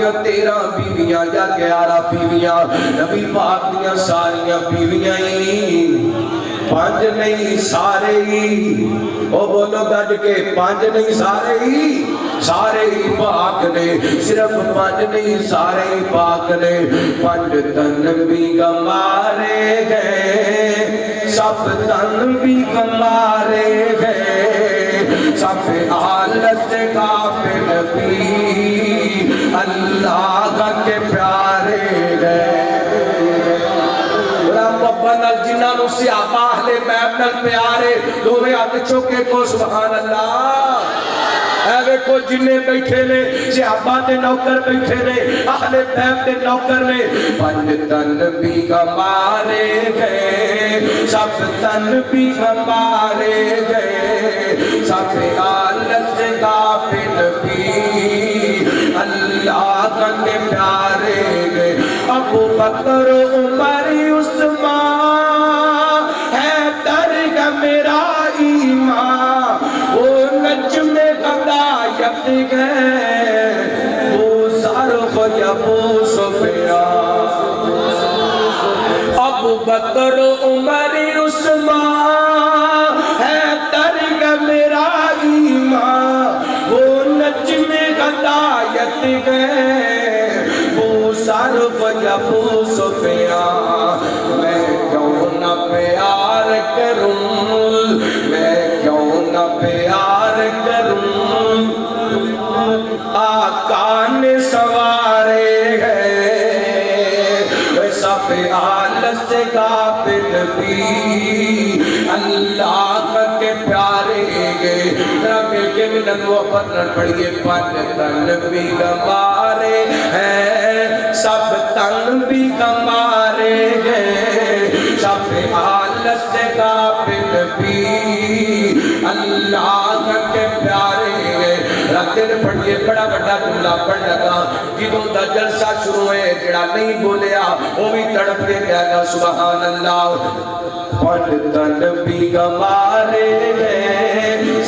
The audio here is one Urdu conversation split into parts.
دیاں 13 بیویاں یا 11 بیویاں نبی پاک دیاں ساریاں بیویاں ہی 5 نہیں سارے ہی او بولو گج کے 5 نہیں سارے ہی پاک نے صرف 5 نہیں سارے ہی پاک نے 5 تن بھی گمارے گئے سب تن بھی گمارے گئے سب حالت کافر بھی اللہ کے پیارے گئے نال جنہاں نو صحابہ اہل بیت نال پیارے دوویں ہاتھ چوکے کو سبحان اللہ اے ویکھو جننے بیٹھے نے صحابہ دے نوکر بیٹھے نے اہل بیت دے نوکر نے 5 تن بھی گمارے گئے سب تن بھی گمارے گئے سب حالت سے غافل بھی اللہ کے پیارے گئے ابو بکر عمر عثمان حیدر کا میرا ایمان وہ نجم ہدایت گئے وہ سرخ ابو سفیان ابو بکر عمر عثمان حیدر کا میرا ایمان وہ نجم ہدایت گئے وہ سرخ ابو سفیان میں کیوں نہ پیار کروں میں کیوں نہ پیار کروں آقا نے سوارے گئے سب حالت سے غافل بھی اللہ کے پیارے گئے مل کے ملت وہ پتھر پڑھئے 5 تن بھی گمارے ہیں سب تن بھی گمارے گئے سب حالت سے غافل بھی اللہ کے پیارے گئے راتیں پڑھئے بڑا بڑا جملہ پڑھ لگا جدوں دا جلسہ شروع ہے جڑا نہیں بولیا وہ بھی تڑپ کے کہنا سبحان اللہ 5 تن بھی گمارے گئے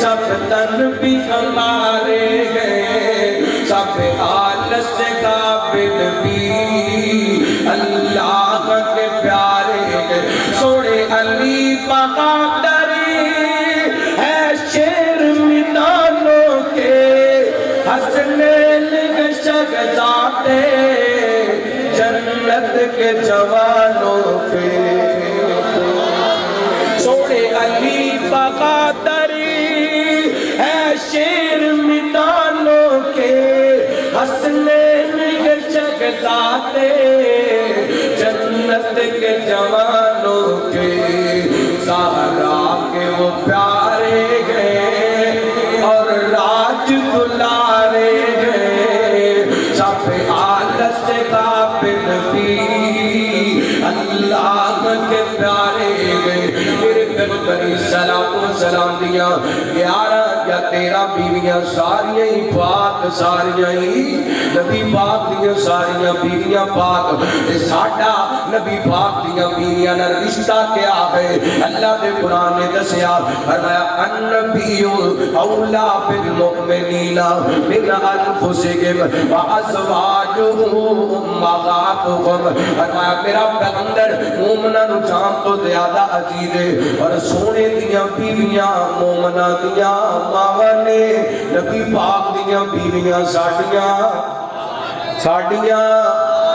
سب تن بھی گمارے گئے سب حالت سے غافل بھی اللہ کے پیارے گئے سوڑے علی بہادری ہے شیر مینانوں کے حسنین کے شہزادے جنت کے جوانوں کے سوڑے علی بہادری ہے شیر میدانوں کے حسنین کے شہزادے جنت کے جوانوں کے زہرا کے وہ پیارے گئے اور راج دلارے گئے سب حالت سے غافل بھی اللہ کے پیارے گئے میرے پیغمبر سلام دیا 11 یا 13 بیویاں ساریاں ہی پاک ساریاں ہی نبی پاک دیا ساریاں بیویاں پاک ساڑھا نبی پاک دیا بیویاں نہ رشتہ کیا ہے اللہ دے قرآن نے دسیا فرمایا النبی اولا بالمؤمنین من انفسہم وازواجہ امہاتہم فرمایا میرا پیغمبر مومنہ نو جان تو زیادہ عزیز ہے اور سونے دیاں بیویاں مومنہ دیاں ماں نے نبی پاک دیاں بیویاں ساڑیاں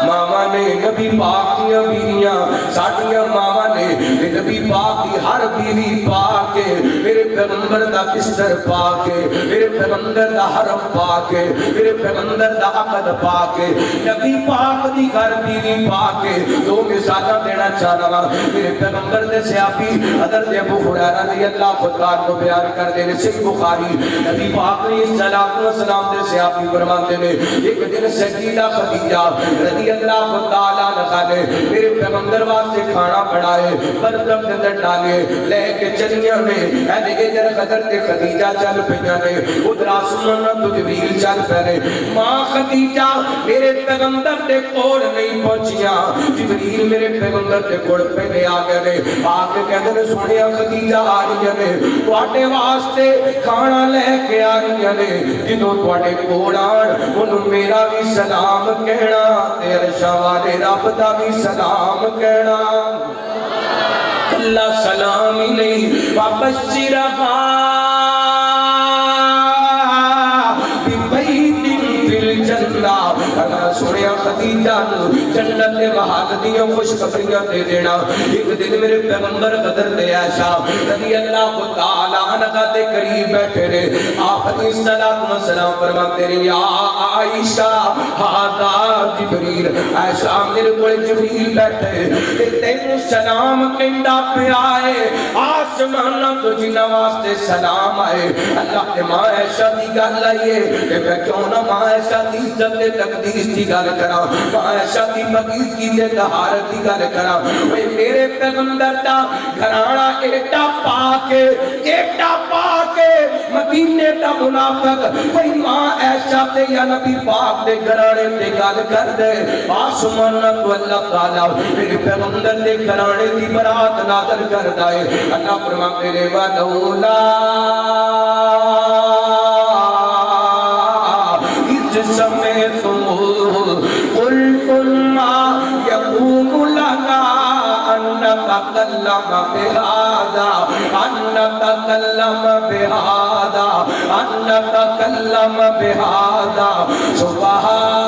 ماما نے نبی پاک دیا بیویاں ساڑیاں ماما نے نبی پاک دی ہر بیوی پاک ہے میرے پیغمبر دا بستر پاک ہے میرے پیغمبر دا حرم پاک ہے میرے پیغمبر دا عقد پاک ہے نبی پاک دی ہر بیوی پاک ہے دو مثالہ دینا چاہنا میرے پیغمبر دے صحابی حضرت ابو ہریرہ رضی اللہ خودکار کو بیان کر دینے صحیح بخاری نبی پاک نے صلی اللہ علیہ وسلم دے صحابی فرماتے ہیں ایک دن سیدہ خدیجہ رضی رضی اللہ تعالیٰ عنہ نے میرے پیغمبر واسطے کھانا بنائے برتن کے اندر ڈالے لے کے چلیاں نے ادھر حضرت خدیجہ چل پئیاں نے ادھر آسمان تو جبریل چل پے ماں خدیجہ میرے پیغمبر دے کول نہیں پہنچیاں جبریل میرے پیغمبر دے کول پہلے آ گئے نے آ کے کہندے نے سونیا خدیجہ آ رہی نے تواڈے واسطے کھانا لے کے آ رہی نے جدوں تواڈے کول آن انہوں میرا بھی سلام کہنا تے عرشاں والے رب دا بھی سلام کہنا اللہ سلام ہی نہیں وابشرہا سنیا خدیجہ جنت کے وہاد دیاں خوشخبریاں دے دینا ایک دن میرے پیغمبر قدر دے عائشہ رضی اللہ تعالیٰ عنہ دے قریب بیٹھے رے آپ علیہ السلام فرماتے رہے یا عائشہ ہادا جبریل عائشہ میرے کوئی جبریل بیٹھے تینوں سلام کہندا پیا ہے آسمان تو جنہ واسطے سلام آئے اللہ کے ماں عائشہ دی گل آئیے کہ میں کیوں نہ ماں عائشہ دی عزت تقدیس دی گل کرا عائشہ دی مقیس کی دے طہارت دی گل کرا میرے پیغمبر دا گھرانا ایڈا پاک مدینے دا منافق کوئی ماں عائشہ تے یا نبی پاک دے گھرانے تے گل کر دے آسمان تو اللہ تعالیٰ میرے پیغمبر دے گھرانے دی برات نازل کر دائے اللہ فرماتے رے ولولا قلتم ما يكون لنا أن نتكلم بهذا سبحانك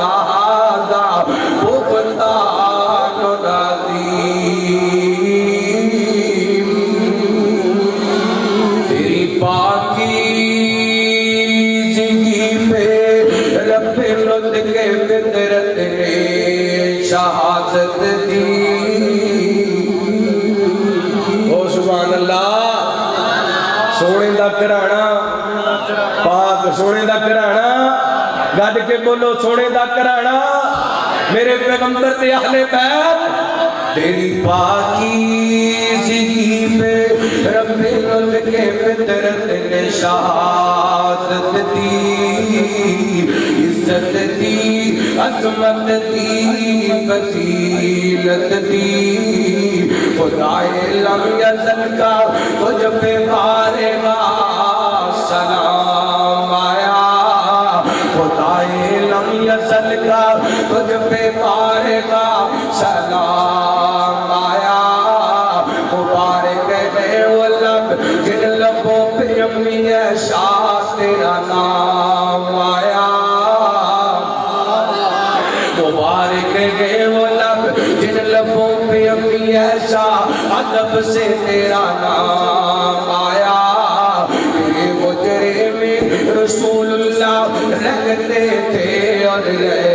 هذا بهتان عظيم تیری پاکیزگی پہ رب لطف کے فطرت نے شہادت دی او سبحان اللہ سونے دا کرانا پاک سونے دا کرانا گڈ کے بولو سونے دا کرانا میرے پیغمبر تے اہل بیت تیری پاکیزگی پہ رب لطف کے فطرت نے شہادت دی عزت دی عظمت دی فضیلت دی خدائے لم یزل کا تجھ پہ بارے گا سلام آیا خدائے لم یزل کا تجھ پہ بارے گا سلام آیا مبارک ہے وہ لب جن لبوں پہ امی عائشہ تیرا نام آیا مبارک ہے وہ لب جن لبوں پہ امی عائشہ ادب سے تیرا نام آیا تیرے حجرے میں رسول اللہ رہتے تھے اور رہے